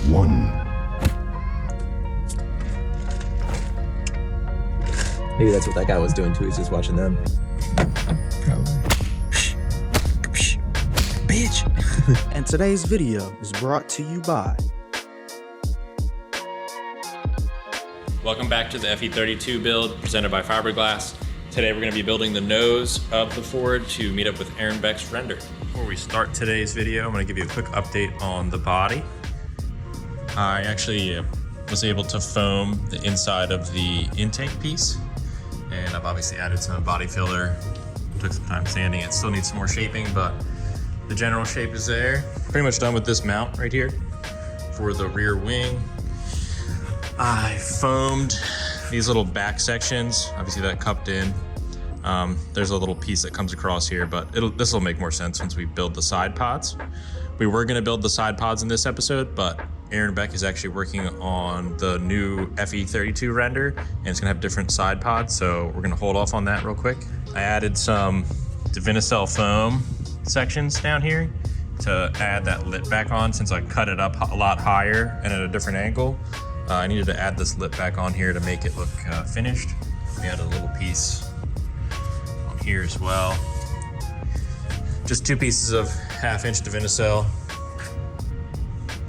1. Maybe that's what that guy was doing too. He's just watching them. Probably. Bitch. And today's video is brought to you by... Welcome back to the FE32 build presented by Fiberglass. Today we're going to be building the nose of the Ford to meet up with Aaron Beck's render. Before we start today's video, I'm going to give you a quick update on the body. I actually was able to foam the inside of the intake piece, and I've obviously added some body filler. Took some time sanding it. Still needs some more shaping, but the general shape is there. Pretty much done with this mount right here for the rear wing. I foamed these little back sections. Obviously that cupped in. There's a little piece that comes across here, but this will make more sense once we build the side pods. We were gonna build the side pods in this episode, but Aaron Beck is actually working on the new FE32 render, and it's gonna have different side pods, so we're gonna hold off on that real quick. I added some Divinycell foam sections down here to add that lip back on, since I cut it up a lot higher and at a different angle. I needed to add this lip back on here to make it look finished. We added a little piece on here as well. Just 2 pieces of 1/2-inch Divinycell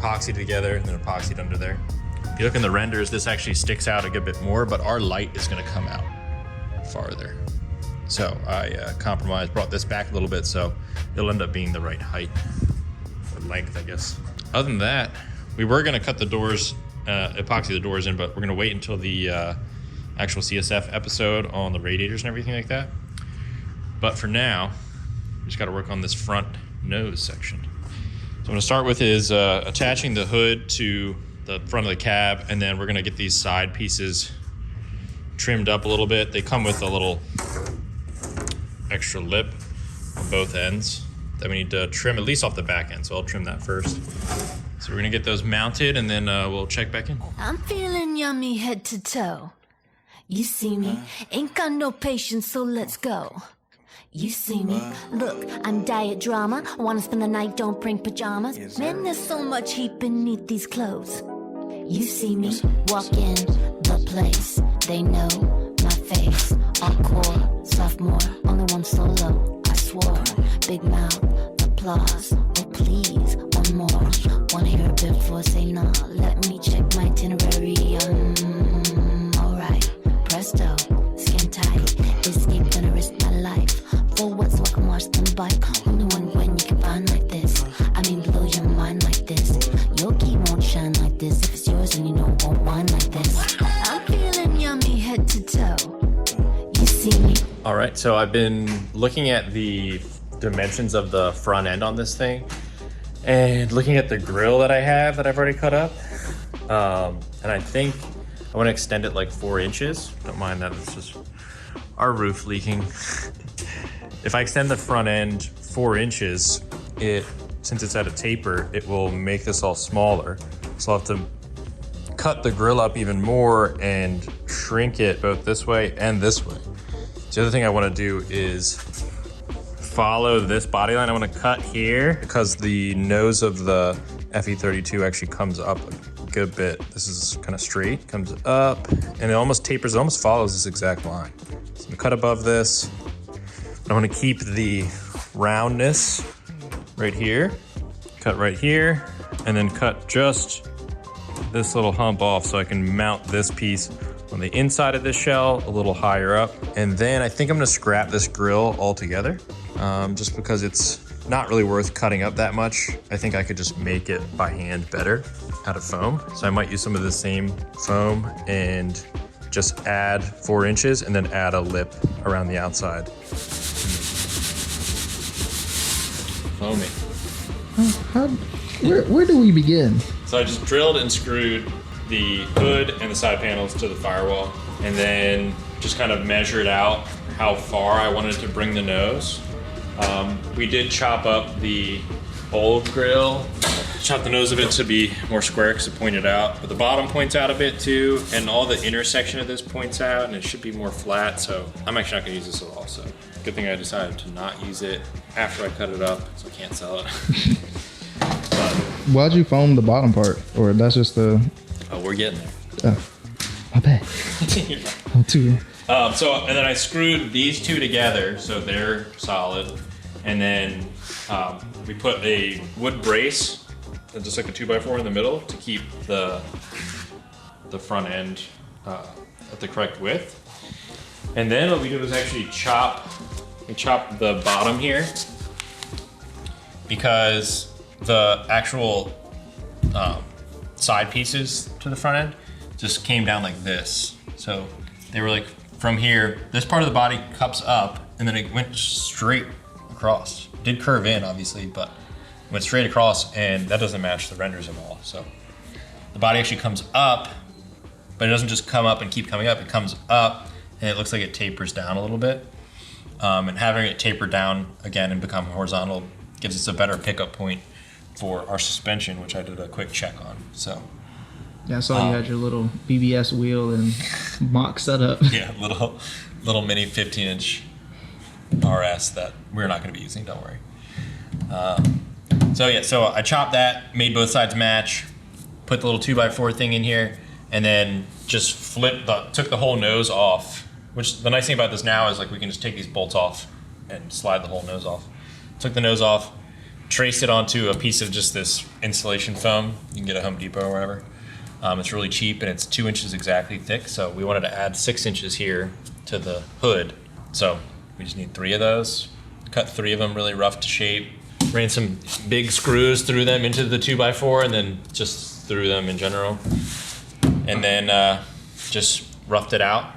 epoxied together and then epoxied under there. If you look in the renders, this actually sticks out a good bit more, but our light is gonna come out farther. So I compromised, brought this back a little bit, so it'll end up being the right height or length, I guess. Other than that, we were gonna cut the doors, epoxy the doors in, but we're gonna wait until the actual CSF episode on the radiators and everything like that. But for now, we just gotta work on this front nose section. So I'm gonna start with is attaching the hood to the front of the cab, and then we're gonna get these side pieces trimmed up a little bit. They come with a little extra lip on both ends that we need to trim, at least off the back end, so I'll trim that first. So we're gonna get those mounted, and then we'll check back in. I'm feeling yummy head to toe. You see me, ain't got no patience, so let's go. You see me, look, I'm diet drama. Wanna spend the night, don't bring pajamas. Man, there's so much heat beneath these clothes. You see me, walk in the place. They know my face. Encore, sophomore, only one solo. I swore, big mouth, applause. Oh please, one more. Wanna hear a bit before I say nah. Let me check my itinerary. Alright, presto, skin tight. Escape, gonna risk my life. For what, so I can watch them bite. Only one when you can find like this. I mean, blow your mind like this. Your key won't shine like this. If it's yours, then you know it won't whine like this. I'm feeling yummy head to toe. You see me? All right, so I've been looking at the dimensions of the front end on this thing and looking at the grill that I have that I've already cut up. And I think I want to extend it like 4 inches. Don't mind that, it's just our roof leaking. If I extend the front end 4 inches, since it's at a taper, it will make this all smaller. So I'll have to cut the grill up even more and shrink it both this way and this way. The other thing I want to do is follow this body line. I want to cut here because the nose of the FE32 actually comes up a good bit. This is kind of straight, comes up, and it almost tapers, it almost follows this exact line. So I'm gonna cut above this. I want to keep the roundness right here, cut right here, and then cut just this little hump off so I can mount this piece on the inside of this shell a little higher up. And then I think I'm gonna scrap this grill altogether, just because it's not really worth cutting up that much. I think I could just make it by hand better out of foam. So I might use some of the same foam and just add 4 inches and then add a lip around the outside. Foaming. Where do we begin? So I just drilled and screwed the hood and the side panels to the firewall, and then just kind of measured out how far I wanted to bring the nose. We did chop up the old grill, chop the nose of it to be more square because it pointed out, but the bottom points out a bit too, and all the intersection of this points out, and it should be more flat, so I'm actually not gonna use this at all. So good thing I decided to not use it after I cut it up, so I can't sell it. But Why'd you foam the bottom part? Or that's just the... Oh, we're getting there. Oh, my bad. I'm too... And then I screwed these two together so they're solid. And then we put a wood brace, just like a 2x4 in the middle to keep the front end at the correct width. And then what we did was actually chop the bottom here, because the actual side pieces to the front end just came down like this. So they were like, from here, this part of the body cups up, and then it went straight across. It did curve in, obviously, but it went straight across, and that doesn't match the renders at all. So the body actually comes up, but it doesn't just come up and keep coming up. It comes up, and it looks like it tapers down a little bit. And having it taper down again and become horizontal gives us a better pickup point for our suspension, which I did a quick check on. So. Yeah, I saw you had your little BBS wheel and mock setup. Yeah, little mini 15-inch RS that we're not going to be using. Don't worry. So I chopped that, made both sides match, put the little 2x4 thing in here, and then just took the whole nose off. Which the nice thing about this now is like we can just take these bolts off and slide the whole nose off. Took the nose off, traced it onto a piece of just this insulation foam. You can get at Home Depot or wherever. It's really cheap and it's 2 inches exactly thick. So we wanted to add 6 inches here to the hood. So we just need 3 of those. Cut 3 of them really rough to shape. Ran some big screws through them into the 2x4 and then just through them in general. And then just roughed it out,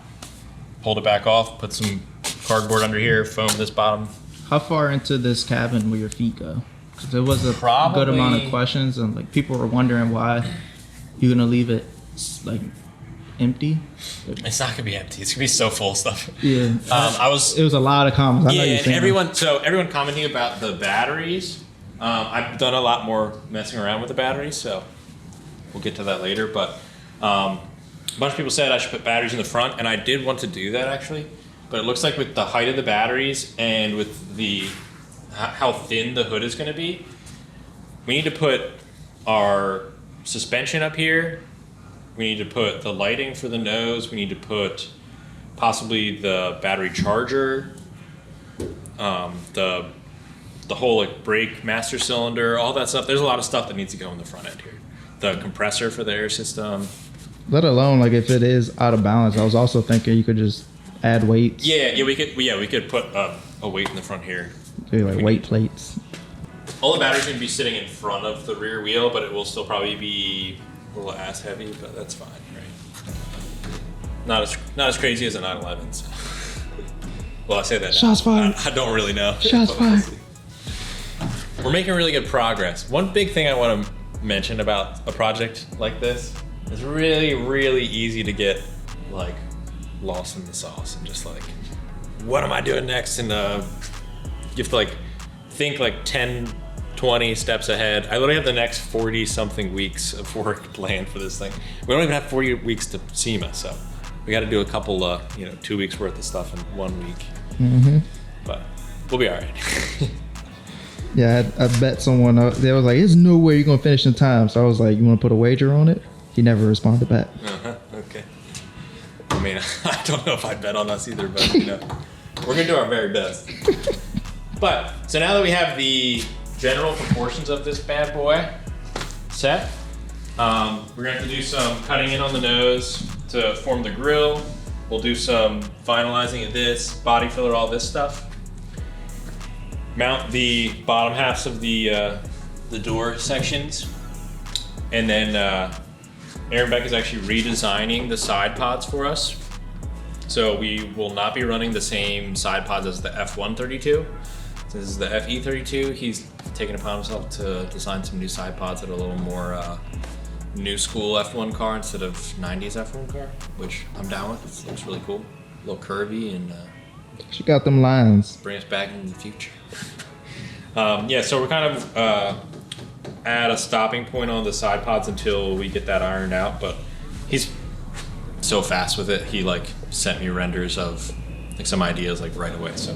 pulled it back off, put some cardboard under here, foamed this bottom. How far into this cabin will your feet go? Because there was a Probably, good amount of questions, and like people were wondering why you're gonna leave it like empty. It's not gonna be empty. It's gonna be so full of stuff. Yeah, it was a lot of comments. I know Yeah, you're and saying everyone commenting about the batteries. I've done a lot more messing around with the batteries, so we'll get to that later. But a bunch of people said I should put batteries in the front, and I did want to do that actually. But it looks like with the height of the batteries and with how thin the hood is going to be, we need to put our suspension up here. We need to put the lighting for the nose. We need to put possibly the battery charger, the whole like brake master cylinder, all that stuff. There's a lot of stuff that needs to go in the front end here. The compressor for the air system. Let alone like if it is out of balance. I was also thinking you could just add weights. Yeah, we could put a weight in the front here. Okay, like weight plates. All the batteries are going to be sitting in front of the rear wheel, but it will still probably be a little ass heavy, but that's fine, right? Not as crazy as a 911. So. Well, I say that now. Shots fired. I don't really know. Shots fired. We're making really good progress. One big thing I want to mention about a project like this is really, really easy to get like lost in the sauce and just like, what am I doing next? And you have to like think like 10, 20 steps ahead. I literally have the next 40 something weeks of work planned for this thing. We don't even have 40 weeks to SEMA, so we got to do a couple 2 weeks worth of stuff in 1 week. Mm-hmm. But we'll be all right. Yeah, I bet someone they was like, "There's no way you're gonna finish in time." So I was like, "You want to put a wager on it?" He never responded back. Okay. I mean, I don't know if I bet on us either, but we're gonna do our very best. But so now that we have the general proportions of this bad boy set, we're gonna have to do some cutting in on the nose to form the grill. We'll do some finalizing of this, body filler, all this stuff. Mount the bottom halves of the door sections, and then Aaron Beck is actually redesigning the side pods for us. So we will not be running the same side pods as the F132. This is the FE32. He's taken upon himself to design some new side pods that are a little more new school F1 car instead of 90s F1 car, which I'm down with. It looks really cool, a little curvy, and She got them lines. bring us back into the future. So we're kind of at a stopping point on the side pods until we get that ironed out, but he's so fast with it. He like sent me renders of like some ideas like right away. So